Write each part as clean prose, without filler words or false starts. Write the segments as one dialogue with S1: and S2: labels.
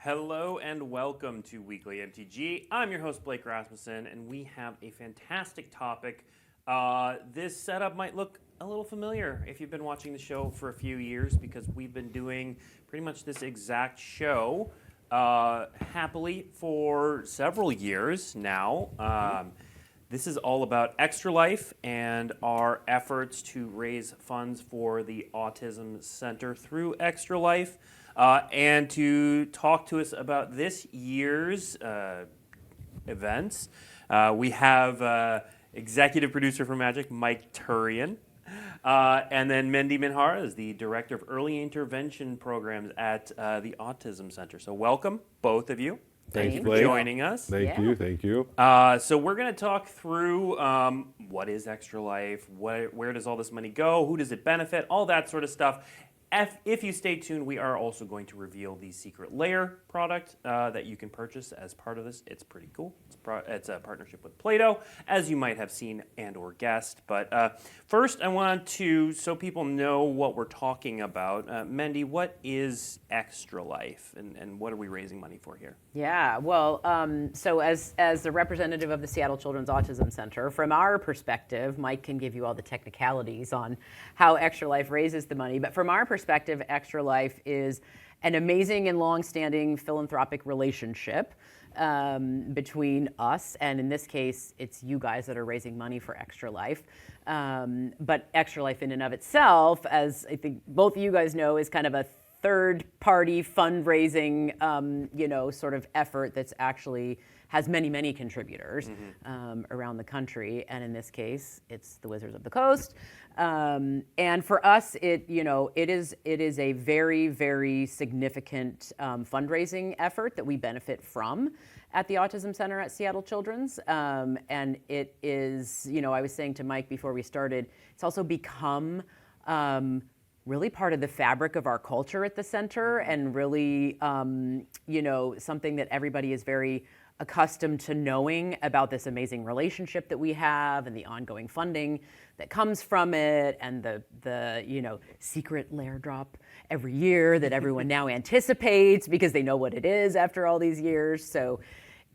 S1: Hello and welcome to Weekly MTG. I'm your host Blake Rasmussen, and we have a fantastic topic. This setup might look a little familiar if you've been watching the show for a few years, because we've been doing pretty much this exact show happily for several years now. This is all about Extra Life and our efforts to raise funds for the Autism Center through Extra Life. And to talk to us about this year's events, we have executive producer for Magic, Mike Turian, and then Mendy Minjarez, the director of early intervention programs at the Autism Center. So welcome, both of you.
S2: Thanks
S1: for
S2: Blake.
S1: joining us.
S2: Thank you.
S1: So we're going to talk through what is Extra Life, where does all this money go, who does it benefit, all that sort of stuff. If you stay tuned, we are also going to reveal the secret Lair product that you can purchase as part of this. It's pretty cool. It's a partnership with Play-Doh, as you might have seen and or guessed. But first, I want to, so people know what we're talking about, Mendy, what is Extra Life, and what are we raising money for here?
S3: Yeah, well, so as the representative of the Seattle Children's Autism Center, from our perspective, Mike can give you all the technicalities on how Extra Life raises the money, but from our perspective, Extra Life is an amazing and long-standing philanthropic relationship between us, and in this case, it's you guys that are raising money for Extra Life. But Extra Life in and of itself, as I think both of you guys know, is kind of a third-party fundraising, sort of effort that's actually has many contributors around the country, and in this case, it's the Wizards of the Coast. And for us, it is a very significant fundraising effort that we benefit from at the Autism Center at Seattle Children's, and it is, I was saying to Mike before we started, it's also become really part of the fabric of our culture at the center, and really, something that everybody is very accustomed to knowing about, this amazing relationship that we have and the ongoing funding that comes from it, and the secret Lair drop every year that everyone now anticipates because they know what it is after all these years. So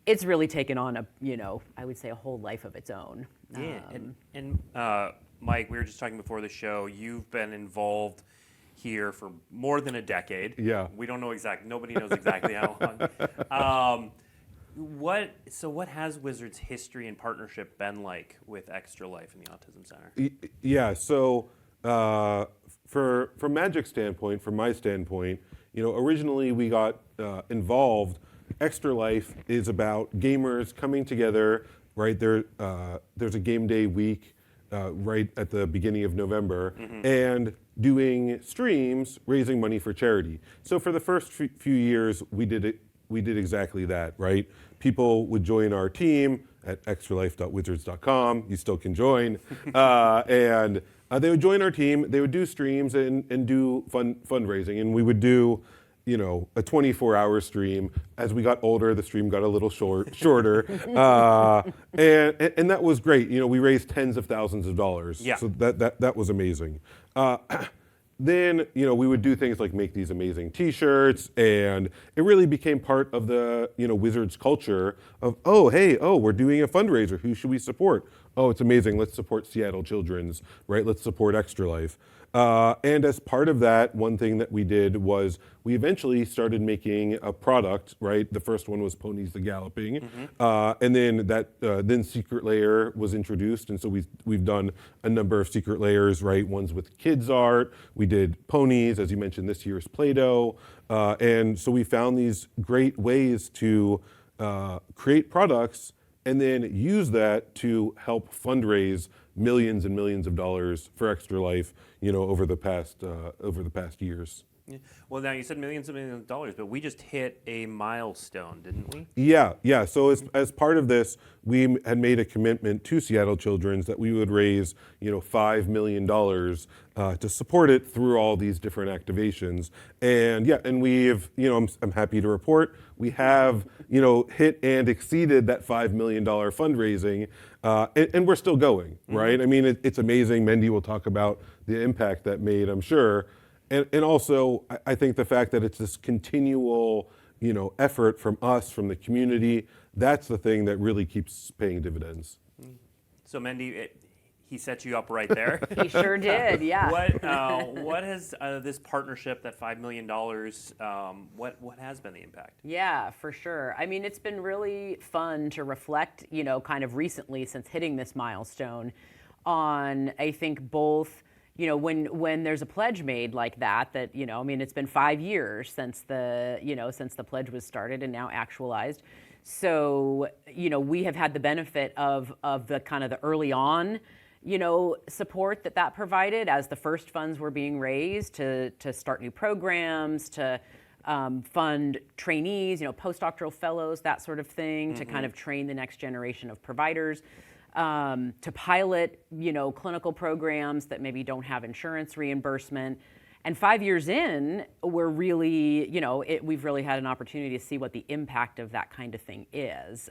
S3: it's really taken on I would say a whole life of its own.
S1: Yeah, and Mike, we were just talking before the show, you've been involved here for more than a decade.
S2: Yeah.
S1: We don't know nobody knows exactly how long. What has Wizards' history and partnership been like with Extra Life and the Autism Center?
S2: Yeah, so from Magic's standpoint, from my standpoint, originally we got involved. Extra Life is about gamers coming together, right? There's a game day week right at the beginning of November, and doing streams, raising money for charity. So for the first few years, we did exactly that, right? People would join our team at extralife.wizards.com. You still can join. And they would join our team. They would do streams and do fundraising. And we would do, a 24-hour stream. As we got older, the stream got a little shorter. And that was great. We raised tens of thousands of dollars.
S1: Yeah.
S2: So that was amazing. Then, we would do things like make these amazing T-shirts, and it really became part of the, Wizards culture of, we're doing a fundraiser. Who should we support? Oh, it's amazing. Let's support Seattle Children's, right? Let's support Extra Life. And as part of that, one thing that we did was we eventually started making a product, right? The first one was Ponies the Galloping. And then then Secret Lair was introduced. And so we've done a number of Secret Lairs, right? Ones with kids art. We did ponies, as you mentioned, this year's Play-Doh. And so we found these great ways to create products and then use that to help fundraise millions and millions of dollars for Extra Life, over the past years.
S1: Yeah. Well, now you said millions and millions of dollars, but we just hit a milestone, didn't we?
S2: Yeah. So as part of this, we had made a commitment to Seattle Children's that we would raise, $5 million to support it through all these different activations. And we've, I'm happy to report, we have, hit and exceeded that $5 million fundraising, and we're still going, right? I mean, it's amazing. Mendy will talk about the impact that made, I'm sure. And also, I think the fact that it's this continual, effort from us, from the community, that's the thing that really keeps paying dividends.
S1: So Mendy, he set you up right there.
S3: He sure did, yeah.
S1: What has this partnership, that $5 million, what has been the impact?
S3: Yeah, for sure. I mean, it's been really fun to reflect, kind of recently since hitting this milestone on, I think, both, when there's a pledge made like that, it's been 5 years since the pledge was started and now actualized. So, we have had the benefit of the kind of the early on, support that provided as the first funds were being raised to start new programs, to fund trainees, postdoctoral fellows, that sort of thing, to kind of train the next generation of providers, to pilot, clinical programs that maybe don't have insurance reimbursement. And 5 years in, we're really, we've really had an opportunity to see what the impact of that kind of thing is,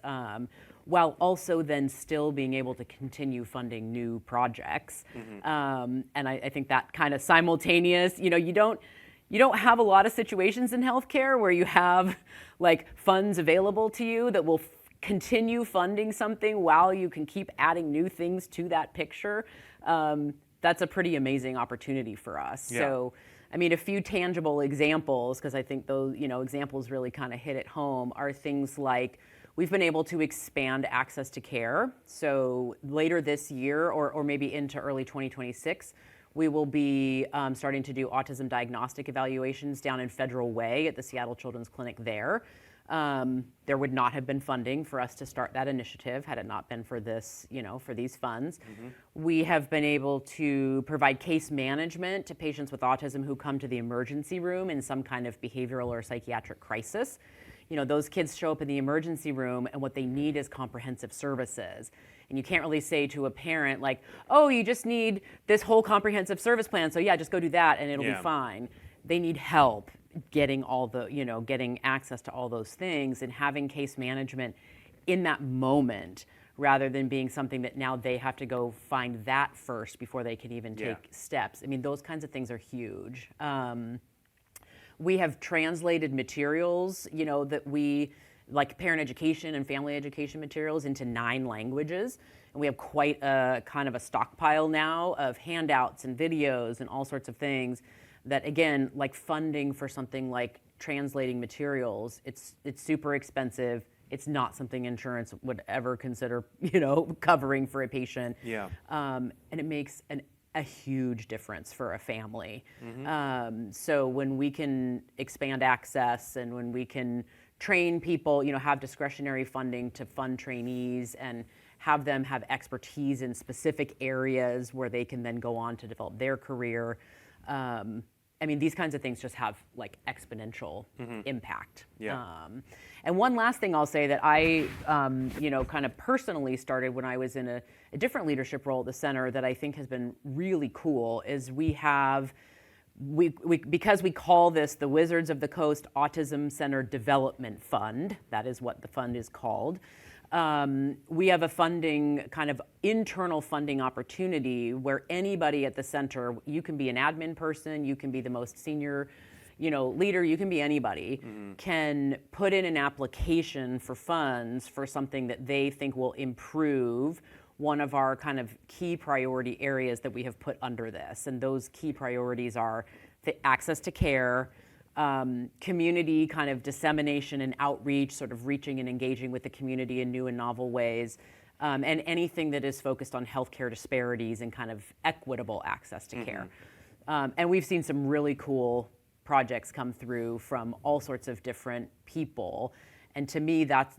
S3: while also then still being able to continue funding new projects. And I think that kind of simultaneous, you don't have a lot of situations in healthcare where you have like funds available to you that will continue funding something while you can keep adding new things to that picture. That's a pretty amazing opportunity for us.
S1: Yeah.
S3: So, a few tangible examples, because I think those, examples really kind of hit it home, are things like we've been able to expand access to care. So later this year, or maybe into early 2026, we will be starting to do autism diagnostic evaluations down in Federal Way at the Seattle Children's Clinic there. There would not have been funding for us to start that initiative had it not been for this, for these funds. We have been able to provide case management to patients with autism who come to the emergency room in some kind of behavioral or psychiatric crisis. Those kids show up in the emergency room and what they need is comprehensive services. And you can't really say to a parent like, oh, you just need this whole comprehensive service plan, so yeah, just go do that and it'll be fine. They need help getting all the, getting access to all those things and having case management in that moment rather than being something that now they have to go find that first before they can even take steps. Those kinds of things are huge. We have translated materials, that we, like parent education and family education materials, into 9 languages. And we have quite a kind of a stockpile now of handouts and videos and all sorts of things that, again, like funding for something like translating materials, it's super expensive. It's not something insurance would ever consider, covering for a patient.
S1: Yeah.
S3: And it makes a huge difference for a family. So when we can expand access and when we can train people, have discretionary funding to fund trainees and have them have expertise in specific areas where they can then go on to develop their career. These kinds of things just have like exponential impact.
S1: Yeah.
S3: And one last thing I'll say that I, kind of personally started when I was in a different leadership role at the center that I think has been really cool is we because we call this the Wizards of the Coast Autism Center Development Fund, that is what the fund is called. We have a funding, kind of internal funding opportunity where anybody at the center, you can be an admin person, you can be the most senior, leader, you can be anybody, can put in an application for funds for something that they think will improve one of our kind of key priority areas that we have put under this. And those key priorities are the access to care, community kind of dissemination and outreach, sort of reaching and engaging with the community in new and novel ways, and anything that is focused on healthcare disparities and kind of equitable access to care. And we've seen some really cool projects come through from all sorts of different people. And to me, that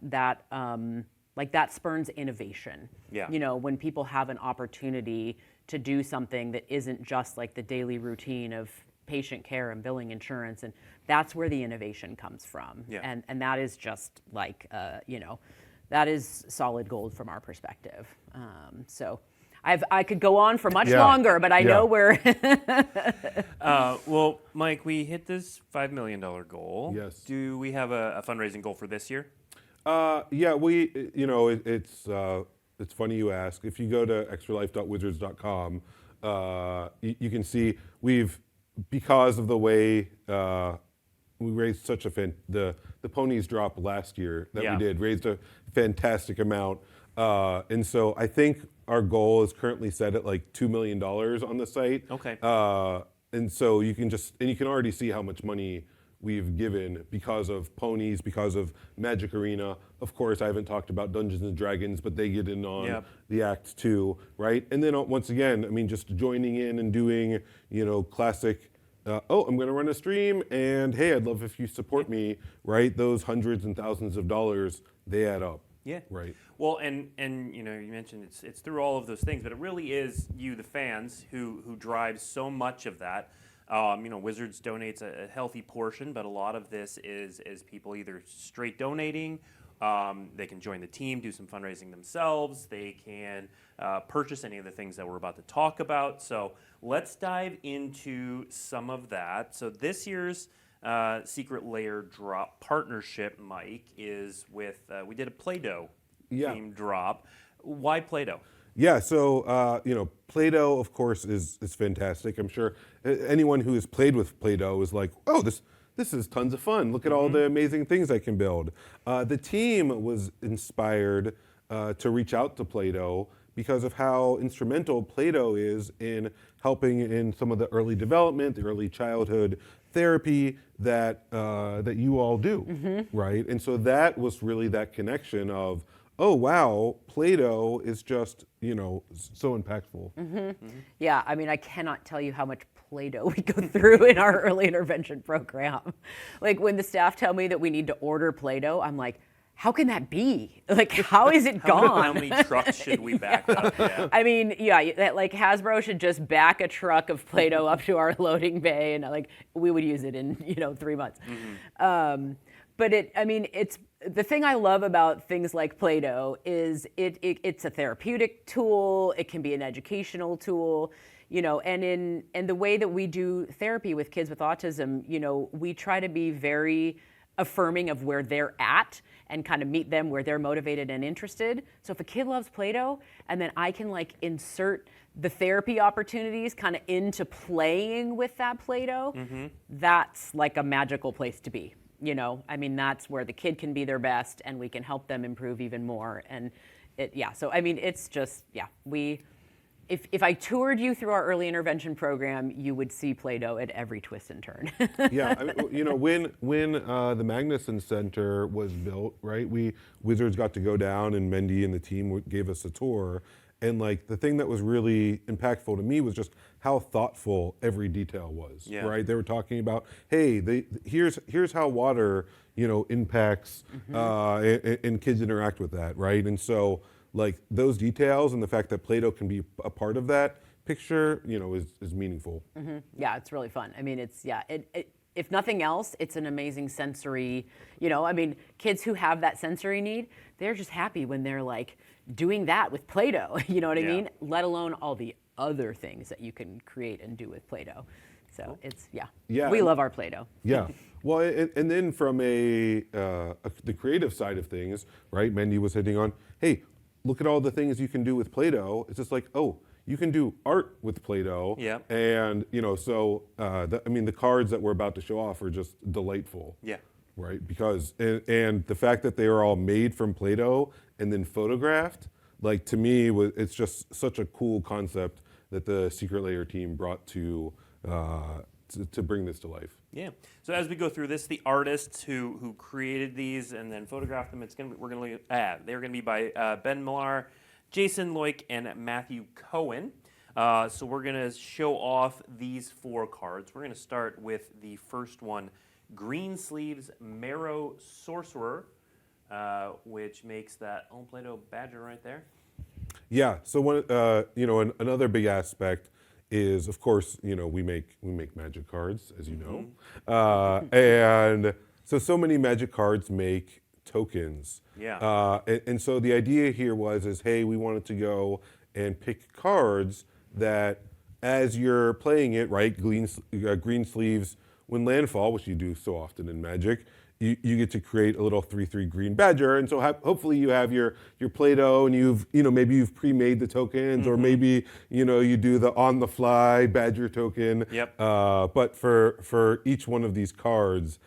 S3: spurns innovation.
S1: Yeah.
S3: When people have an opportunity to do something that isn't just like the daily routine of patient care and billing insurance, and that's where the innovation comes from.
S1: Yeah.
S3: And that is just like, that is solid gold from our perspective. So I could go on for much longer, but I know we're...
S1: Well, Mike, we hit this $5 million goal.
S2: Yes.
S1: Do we have a fundraising goal for this year?
S2: It's funny you ask. If you go to extralife.wizards.com, you can see because of the way raised such the ponies drop last year that
S1: Yeah.
S2: we did raised a fantastic amount, and so I think our goal is currently set at like $2 million on the site.
S1: Okay.
S2: And so you can already see how much money we've given because of ponies, because of Magic Arena. Of course, I haven't talked about Dungeons and Dragons, but they get in on
S1: Yep.
S2: the act too, right? And then once again, I mean, just joining in and doing, classic. I'm going to run a stream, and hey, I'd love if you support me, right? Those hundreds and thousands of dollars, they add up.
S1: Yeah.
S2: Right.
S1: Well, and you mentioned it's through all of those things, but it really is you, the fans, who drive so much of that. Wizards donates a healthy portion, but a lot of this is people either straight donating. They can join the team, do some fundraising themselves. They can purchase any of the things that we're about to talk about. So let's dive into some of that. So this year's Secret Lair drop partnership, Mike, is with, we did a Play-Doh themed drop. Why Play-Doh?
S2: Yeah, so Play-Doh, of course, is fantastic. I'm sure anyone who has played with Play-Doh is like, oh, this is tons of fun. Look at all the amazing things I can build. The team was inspired to reach out to Play-Doh because of how instrumental Play-Doh is in helping in some of the early development, the early childhood therapy that you all do, right? And so that was really that connection of, oh wow, Play-Doh is just so impactful.
S3: Yeah, I mean, I cannot tell you how much Play-Doh we go through in our early intervention program. Like when the staff tell me that we need to order Play-Doh, I'm like, how can that be? Like, how is it gone?
S1: How many trucks should we back up? Yeah.
S3: I mean, yeah, like Hasbro should just back a truck of Play-Doh up to our loading bay, and like we would use it in 3 months. But it's the thing I love about things like Play-Doh is it's a therapeutic tool. It can be an educational tool. And in the way that we do therapy with kids with autism, we try to be very affirming of where they're at and kind of meet them where they're motivated and interested. So if a kid loves Play-Doh and then I can like insert the therapy opportunities kind of into playing with that Play-Doh, that's like a magical place to be. That's where the kid can be their best and we can help them improve even more. And it's just, if I toured you through our early intervention program, you would see Play-Doh at every twist and turn.
S2: Yeah, when the Magnuson Center was built, right? Wizards got to go down, and Mendy and the team gave us a tour. And like the thing that was really impactful to me was just how thoughtful every detail was.
S1: Yeah.
S2: Right? They were talking about, hey, here's how water impacts and kids interact with that, right? And so like those details and the fact that Play-Doh can be a part of that picture, is meaningful.
S3: Yeah, it's really fun. I mean, if nothing else, it's an amazing sensory, kids who have that sensory need, they're just happy when they're like doing that with Play-Doh, you know what I mean? Let alone all the other things that you can create and do with Play-Doh. So we love our Play-Doh.
S2: Yeah. Well, and then from the creative side of things, right? Mendy was hitting on, hey, look at all the things you can do with Play-Doh. It's just like, oh, you can do art with Play-Doh.
S1: Yeah.
S2: And, the cards that we're about to show off are just delightful.
S1: Yeah.
S2: Right? Because, and the fact that they are all made from Play-Doh and then photographed, like to me, it's just such a cool concept that the Secret Lair team brought to bring this to life.
S1: Yeah. So as we go through this, the artists who created these and then photographed them, they're gonna be by Ben Millar, Jason Loic, and Matthew Cohen. So we're gonna show off these 4 cards. We're gonna start with the first one, Greensleeves Marrow Sorcerer, which makes that old Play-Doh badger right there.
S2: Yeah. So one, another big aspect is, of course, we make magic cards, as you know, and so many magic cards make tokens.
S1: Yeah.
S2: And so the idea here is, hey, we wanted to go and pick cards that, as you're playing it, right, green sleeves when landfall, which you do so often in Magic, you get to create a little 3/3 green badger, and so hopefully you have your Play-Doh, and maybe you've pre-made the tokens, or maybe you do the on-the-fly badger token.
S1: Yep.
S2: But for each one of these cards,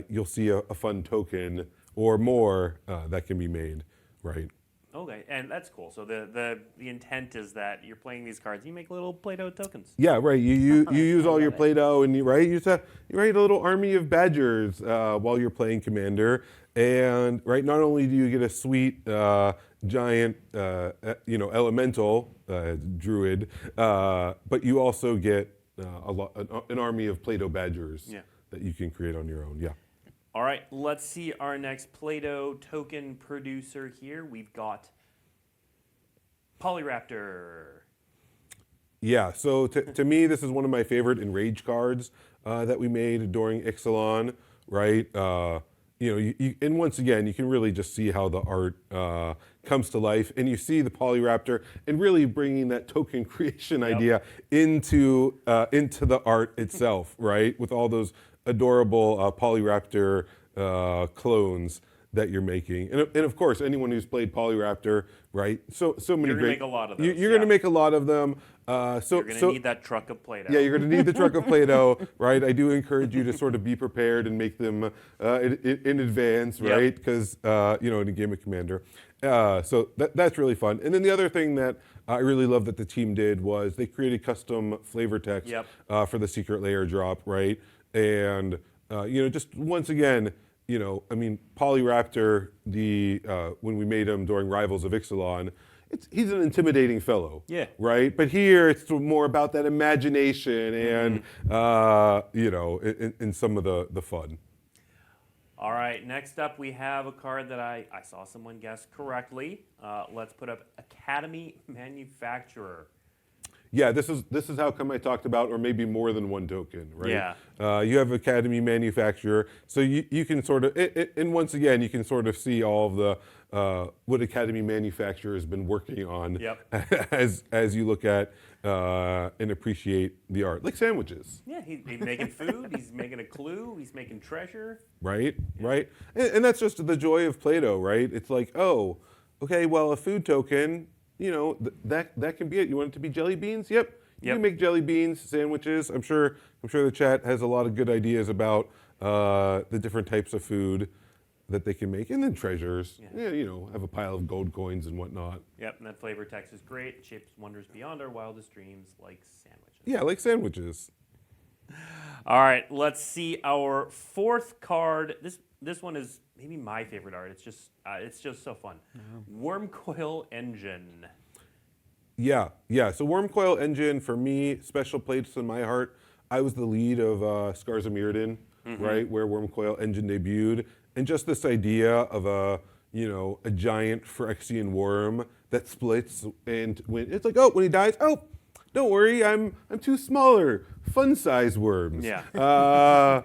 S2: you'll see a fun token or more that can be made, right?
S1: Okay, and that's cool. So the intent is that you're playing these cards, you make little Play-Doh tokens.
S2: Yeah, right. You use all your
S3: love it.
S2: Play-Doh and you write a little army of badgers while you're playing Commander, and right, not only do you get a sweet giant elemental druid, but you also get an army of Play-Doh badgers
S1: Yeah.
S2: that you can create on your own. Yeah.
S1: All right, let's see our next Play-Doh token producer here. We've got Polyraptor.
S2: Yeah, so to me, this is one of my favorite Enrage cards that we made during Ixalan, right? And once again, you can really just see how the art comes to life, and you see the Polyraptor and really bringing that token creation idea into the art itself, right? With all those adorable Polyraptor clones that you're making, and of course, anyone who's played Polyraptor, right? So many
S1: You're gonna
S2: great.
S1: make a lot of those,
S2: You're going to make a lot of them.
S1: You're going to need that truck of Play-Doh.
S2: Yeah, you're going to need the truck of Play-Doh, right? I do encourage you to sort of be prepared and make them in advance, right? Because, in a game of Commander. So that's really fun. And then the other thing that I really love that the team did was they created custom flavor text for the Secret Lair drop, right? And, just once again, Polyraptor, when we made him during Rivals of Ixalan, he's an intimidating fellow, right? But here it's more about that imagination and, in some of the fun.
S1: All right, next up we have a card that I saw someone guess correctly. Let's put up Academy Manufacturer.
S2: Yeah, this is how come I talked about, or maybe more than one token, right?
S1: Yeah.
S2: You have Academy Manufacturer, so you can sort of, and once again, you can sort of see all of the what Academy Manufacturer has been working on as you look at and appreciate the art, like sandwiches.
S1: Yeah, he's making food, he's making a clue, he's making treasure.
S2: Right, right, and that's just the joy of Play-Doh, right? It's like, oh, okay, well, a food token. That can be it. You want it to be jelly beans? Yep. You can make jelly beans, sandwiches. I'm sure the chat has a lot of good ideas about the different types of food that they can make, and then treasures. Yeah, have a pile of gold coins and whatnot.
S1: Yep, and that flavor text is great. It shapes wonders beyond our wildest dreams, like sandwiches.
S2: Yeah, like sandwiches.
S1: All right, let's see our fourth card. This one is maybe my favorite art. It's just so fun. Wormcoil Engine.
S2: Yeah. So Wormcoil Engine, for me, special place in my heart. I was the lead of Scars of Mirrodin, right, where Wormcoil Engine debuted, and just this idea of a giant Phyrexian worm that splits, and when it's like, oh, when he dies, oh, don't worry, I'm two smaller, fun-sized worms.
S1: Yeah.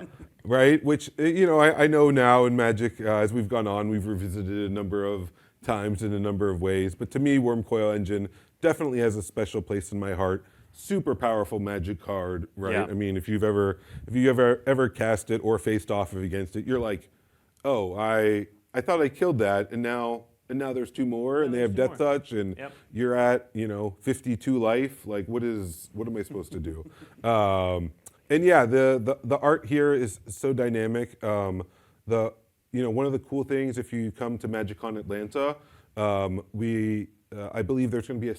S2: Right, which I know now in Magic, as we've gone on, we've revisited a number of times in a number of ways. But to me, Wormcoil Engine definitely has a special place in my heart. Super powerful Magic card, right?
S1: Yeah.
S2: I mean, if you ever cast it or faced off against it, you're like, oh, I thought I killed that, and now there's two more, and they have Death Touch, and you're at 52 life. Like, what am I supposed to do? And yeah, the art here is so dynamic. One of the cool things, if you come to MagicCon Atlanta, I believe there's going to be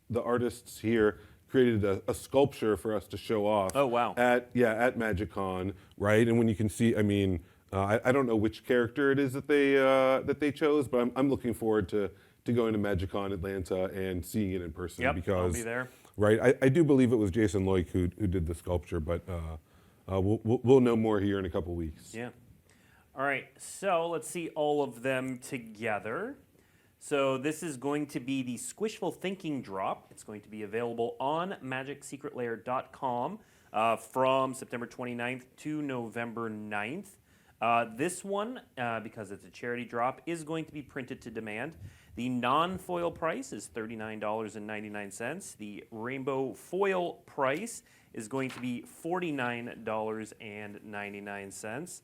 S2: the artists here created a sculpture for us to show off.
S1: Oh wow!
S2: At MagicCon, right? And when you can see, I mean, I don't know which character it is that they chose, but I'm looking forward to going to MagicCon Atlanta and seeing it in person because
S1: I'll be there.
S2: Right, I do believe it was Jason Loik who did the sculpture, but we'll know more here in a couple weeks.
S1: Yeah. All right, so let's see all of them together. So this is going to be the Squishful Thinking drop. It's going to be available on MagicSecretLair.com from September 29th to November 9th. This one, because it's a charity drop, is going to be printed to demand. The non-foil price is $39.99. The rainbow foil price is going to be $49.99.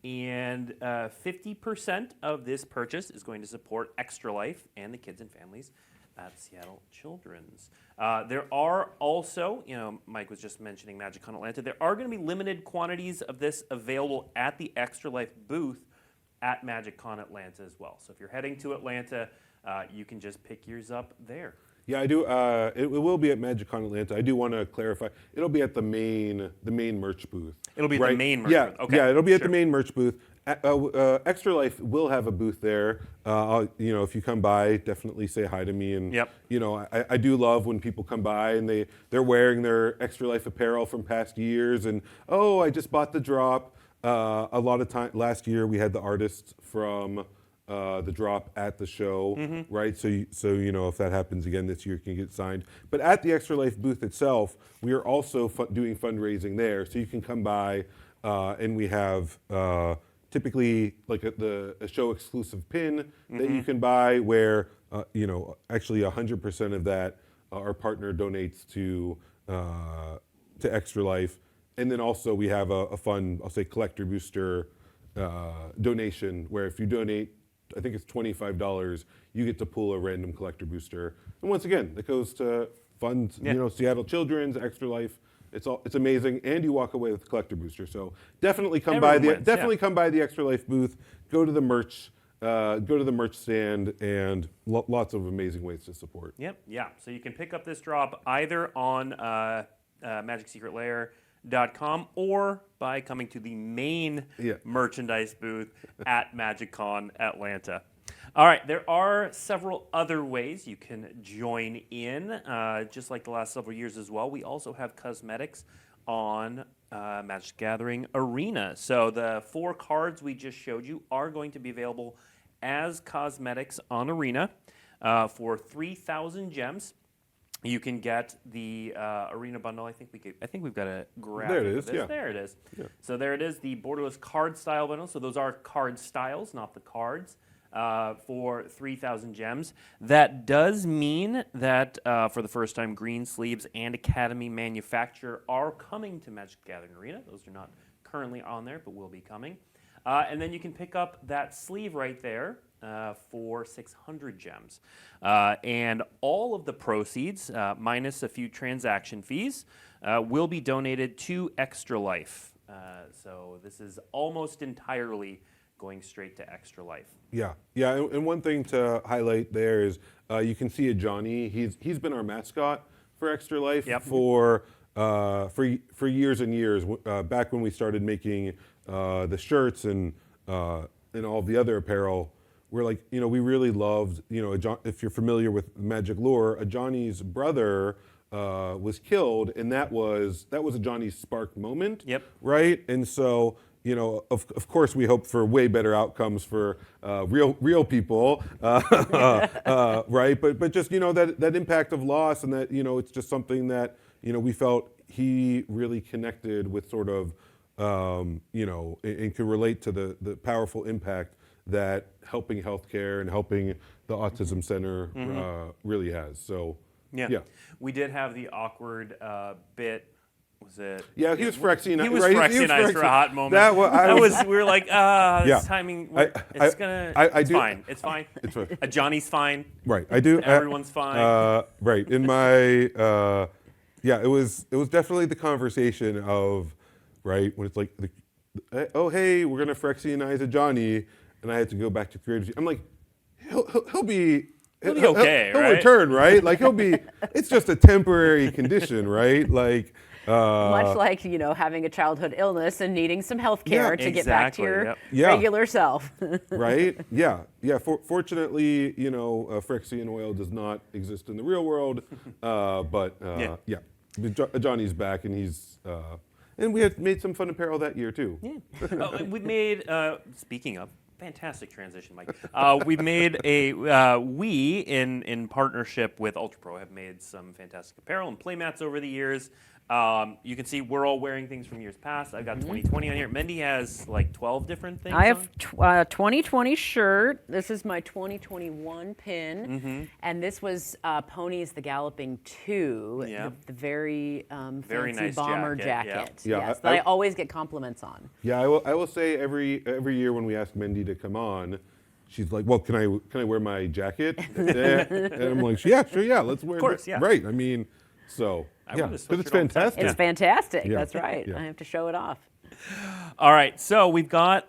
S1: And 50% of this purchase is going to support Extra Life and the kids and families at Seattle Children's. There are also, Mike was just mentioning MagicCon Atlanta. There are going to be limited quantities of this available at the Extra Life booth at MagicCon Atlanta as well. So if you're heading to Atlanta, you can just pick yours up there.
S2: Yeah, I do. It will be at MagicCon Atlanta. I do want to clarify. It'll be at the main merch booth.
S1: It'll be at the main merch booth. Okay.
S2: Yeah, it'll be at the main merch booth. Extra Life will have a booth there. If you come by, definitely say hi to me. And
S1: Yep.
S2: I do love when people come by and they're wearing their Extra Life apparel from past years. And I just bought the drop. A lot of time last year we had the artists from the drop at the show, right? So if that happens again this year, you can get signed. But at the Extra Life booth itself, we are also doing fundraising there. So you can come by, and we have typically like a show exclusive pin that you can buy, where actually 100% of that our partner donates to Extra Life, and then also we have a fun, I'll say, collector booster donation, where if you donate, I think it's $25, you get to pull a random collector booster. And once again, that goes to fund, Seattle Children's, Extra Life. It's amazing, and you walk away with a collector booster. So definitely come by the Extra Life booth. Go to the merch stand, and lots of amazing ways to support.
S1: Yep, yeah. So you can pick up this drop either on MagicSecretLair.com or by coming to the main merchandise booth at MagicCon Atlanta. All right, there are several other ways you can join in, just like the last several years as well. We also have cosmetics on Magic Gathering Arena. So the 4 cards we just showed you are going to be available as cosmetics on Arena for 3,000 gems. You can get the Arena bundle. I think we've got a graphic.
S2: There it is.
S1: Of this.
S2: Yeah.
S1: There it is.
S2: Yeah.
S1: So there it is. The borderless card style bundle. So those are card styles, not the cards. For 3,000 gems. That does mean that for the first time, Green Sleeves and Academy Manufacturer are coming to Magic Gathering Arena. Those are not currently on there, but will be coming. And then you can pick up that sleeve right there for 600 gems. And all of the proceeds, minus a few transaction fees, will be donated to Extra Life. So this is almost entirely going straight to Extra Life.
S2: Yeah. And one thing to highlight there is you can see a Johnny. He's been our mascot for Extra Life for years and years. Back when we started making the shirts and all of the other apparel, we're like, we really loved, if you're familiar with Magic lore, a Johnny's brother was killed, and that was a Johnny's spark moment.
S1: Yep.
S2: Right. And so, of course, we hope for way better outcomes for real people, right? But just that impact of loss, and that it's just something that we felt he really connected with, sort of, and could relate to the powerful impact that helping healthcare and helping the Autism Center really has. So yeah,
S1: we did have the awkward bit. Was it?
S2: Yeah, he was Phyrexianized.
S1: He was Phyrexianized for a hot moment. We were like, this timing, it's fine. It's fine.
S2: It's fine.
S1: Johnny's fine.
S2: Right, I do.
S1: Everyone's fine.
S2: Right, in my, it was definitely the conversation of, right, when it's like, oh, hey, we're going to Phyrexianize a Johnny, and I had to go back to creative. I'm like, he'll be okay, he'll return, right? Like, it's just a temporary condition, right? Like,
S3: much like, having a childhood illness and needing some health care to get back to your regular self.
S2: Right? Yeah. Fortunately, Phyrexian oil does not exist in the real world, but Johnny's back, and he's and we had made some fun apparel that year too.
S1: Yeah. We made, speaking of, fantastic transition, Mike. We've made we in partnership with Ultra Pro have made some fantastic apparel and playmats over the years. You can see we're all wearing things from years past. I've got 2020 on here. Mendy has like 12 different things.
S3: I have 2020 shirt. This is my 2021 pin, and this was Ponies the Galloping 2, the very fancy
S1: nice
S3: bomber jacket.
S2: Yeah.
S3: Yes, that I always get compliments on.
S2: Yeah, I will say every year when we ask Mendy to come on, she's like, well, can I wear my jacket? And I'm like, yeah, sure, yeah, let's wear it.
S1: Of course, yeah.
S2: Right. I mean, so
S1: I
S2: yeah,
S1: wear this
S2: because it's
S1: sweatshirt all the time.
S2: fantastic.
S3: It's fantastic.
S2: Yeah.
S3: That's right.
S2: Yeah.
S3: I have to show it off.
S1: All right, so we've got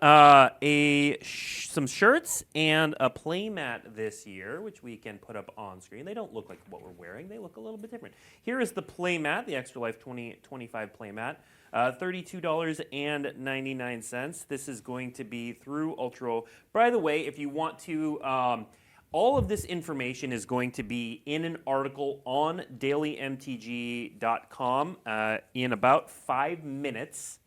S1: some shirts and a play mat this year, which we can put up on screen. They don't look like what we're wearing. They look a little bit different. Here is the play mat, the Extra Life 2025 play mat, $32.99. This is going to be through Ultra. By the way, if you want to... all of this information is going to be in an article on dailymtg.com in about 5 minutes.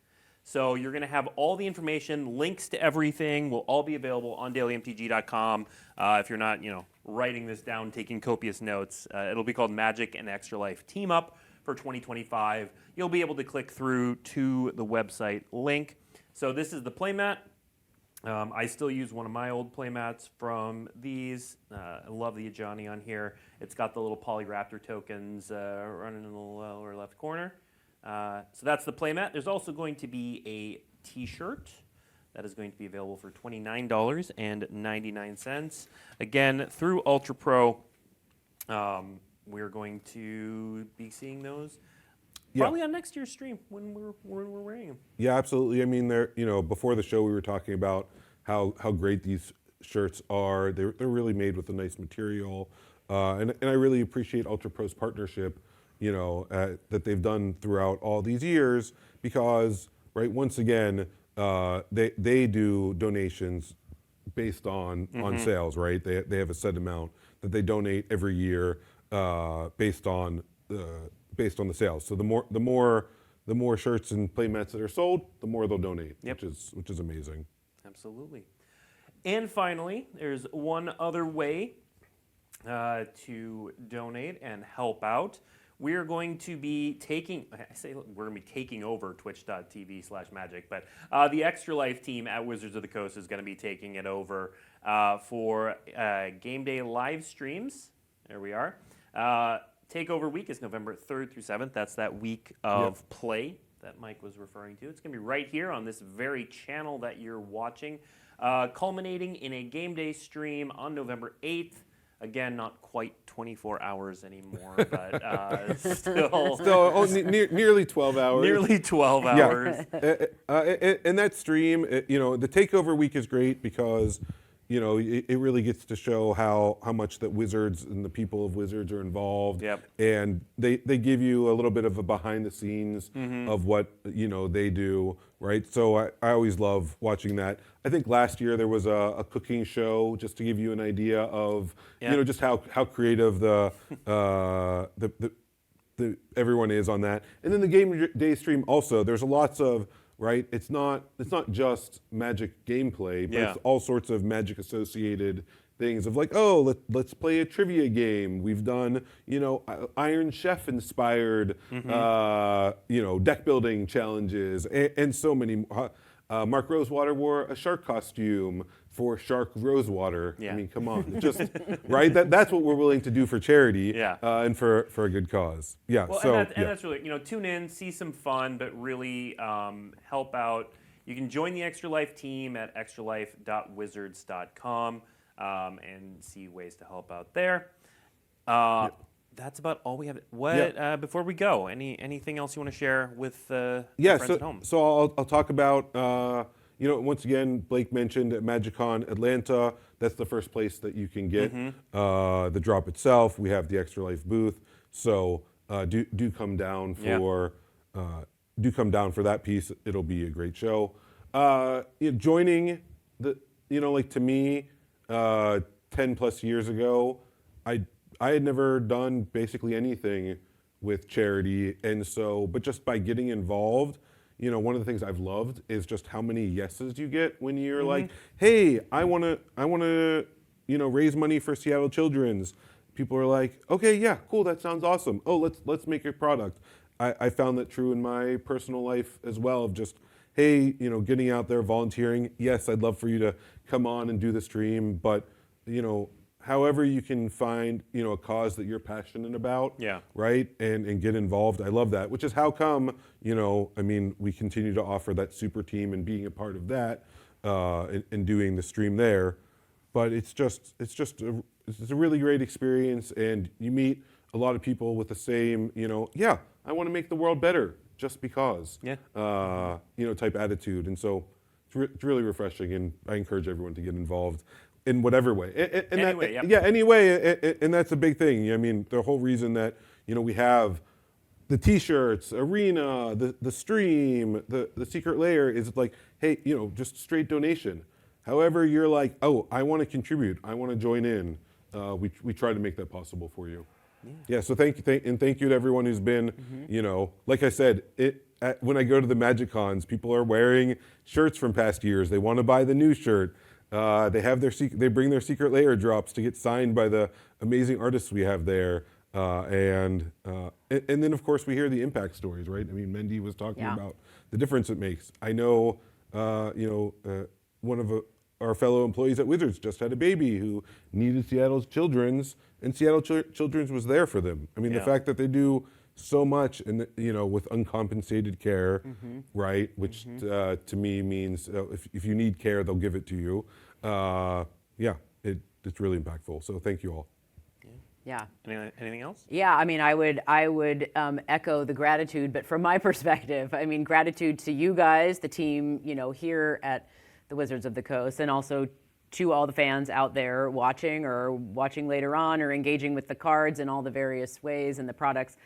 S1: So you're going to have all the information, links to everything will all be available on dailymtg.com. If you're not, writing this down, taking copious notes, it'll be called Magic and Extra Life Team Up for 2025. You'll be able to click through to the website link. So this is the playmat. I still use one of my old playmats from these. I love the Ajani on here. It's got the little Polyraptor tokens running in the lower left corner. So that's the playmat. There's also going to be a t-shirt that is going to be available for $29.99. Again, through Ultra Pro, we're going to be seeing those probably on next year's stream when we're wearing them.
S2: Yeah, absolutely. I mean, before the show we were talking about how great these shirts are. They're really made with a nice material, and I really appreciate Ultra Pro's partnership, that they've done throughout all these years, because once again, they do donations based on sales, right? They have a set amount that they donate every year based on the sales. So the more shirts and playmats that are sold, the more they'll donate, which is amazing.
S1: Absolutely. And finally, there's one other way to donate and help out. We're going to be taking over twitch.tv/magic, but the Extra Life team at Wizards of the Coast is going to be taking it over for game day live streams. There we are. Takeover week is November 3rd through 7th. That's that week of play that Mike was referring to. It's going to be right here on this very channel that you're watching, culminating in a game day stream on November 8th. Again, not quite 24 hours anymore, but still
S2: Nearly 12 hours.
S1: Nearly 12 hours.
S2: And that stream, the takeover week is great because, it really gets to show how much that Wizards and the people of Wizards are involved.
S1: Yep.
S2: And they give you a little bit of a behind the scenes of what, they do, right? So I always love watching that. I think last year there was a cooking show, just to give you an idea of, just how creative the everyone is on that. And then the game day stream also, there's lots of, right? It's not just Magic gameplay, but it's all sorts of Magic associated things of like, let's play a trivia game. We've done, Iron Chef inspired, deck building challenges, and so many. Mark Rosewater wore a shark costume for Shark Rosewater.
S1: Yeah.
S2: I mean, come on, just right. That's what we're willing to do for charity,
S1: Yeah.
S2: And for a good cause. Yeah.
S1: Well,
S2: so
S1: and that's really, tune in, see some fun, but really help out. You can join the Extra Life team at extralife.wizards.com and see ways to help out there. That's about all we have. Before we go, anything else you want to share with friends at home?
S2: So I'll talk about, once again, Blake mentioned at MagicCon Atlanta. That's the first place that you can get the drop itself. We have the Extra Life booth, so do come down for that piece. It'll be a great show. Joining to me, 10 plus years ago, I had never done basically anything with charity, and so, but just by getting involved, one of the things I've loved is just how many yeses you get when you're like, hey, I wanna, raise money for Seattle Children's. People are like, okay, yeah, cool, that sounds awesome. Oh, let's make a product. I found that true in my personal life as well, of just, hey, getting out there, volunteering. Yes, I'd love for you to come on and do the stream, but however you can find, a cause that you're passionate about, right, and get involved. I love that, which is how come, we continue to offer that super team and being a part of that and doing the stream there. but it's a really great experience, and you meet a lot of people with the same, I want to make the world better just because, type attitude. And so it's really refreshing, and I encourage everyone to get involved in whatever way. Any way, and that's a big thing. I mean, the whole reason that, we have the T-shirts, arena, the stream, the secret layer is like, hey, just straight donation. However, you're like, oh, I want to contribute, I want to join in. We try to make that possible for you. Yeah. So thank you to everyone who's been, like I said, when I go to the Magic Cons, people are wearing shirts from past years. They want to buy the new shirt. They bring their secret layer drops to get signed by the amazing artists we have there. And then, of course, we hear the impact stories, right? I mean, Mendy was talking about the difference it makes. I know, one of our fellow employees at Wizards just had a baby who needed Seattle's Children's, and Seattle Children's was there for them. I mean, the fact that they do so much, and with uncompensated care, right? Which to me means if you need care, they'll give it to you. It's really impactful. So thank you all.
S3: Yeah.
S1: Anything else?
S3: Yeah, I mean, I would echo the gratitude, but from my perspective, I mean, gratitude to you guys, the team, here at the Wizards of the Coast, and also to all the fans out there watching later on or engaging with the cards in all the various ways and the products.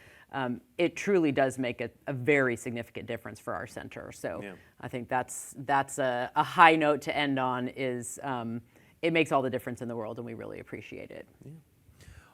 S3: It truly does make a very significant difference for our center. So I think that's a high note to end on. Is it makes all the difference in the world, and we really appreciate it.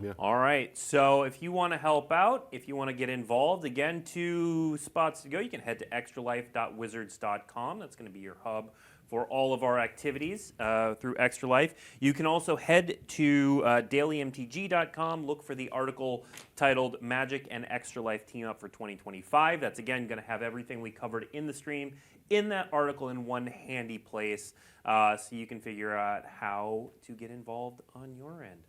S2: Yeah.
S1: All right. So if you want to help out, if you want to get involved, again, 2 spots to go. You can head to extralife.wizards.com. That's going to be your hub for all of our activities through Extra Life. You can also head to dailymtg.com, look for the article titled Magic and Extra Life Team Up for 2025. That's, again, going to have everything we covered in the stream in that article in one handy place, so you can figure out how to get involved on your end.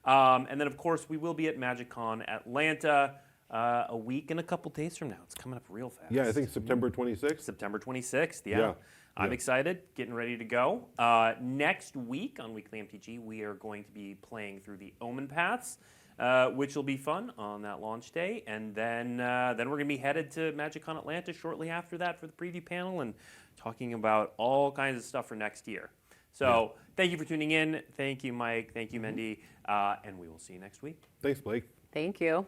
S1: And then, of course, we will be at MagicCon Atlanta a week and a couple days from now. It's coming up real fast.
S2: Yeah, I think September 26th.
S1: September 26th, yeah. I'm excited, getting ready to go. Next week on Weekly MTG, we are going to be playing through the Omen Paths, which will be fun on that launch day. And then we're going to be headed to MagicCon Atlanta shortly after that for the preview panel and talking about all kinds of stuff for next year. So thank you for tuning in. Thank you, Mike. Thank you, Mendy. And we will see you next week.
S2: Thanks, Blake.
S3: Thank you.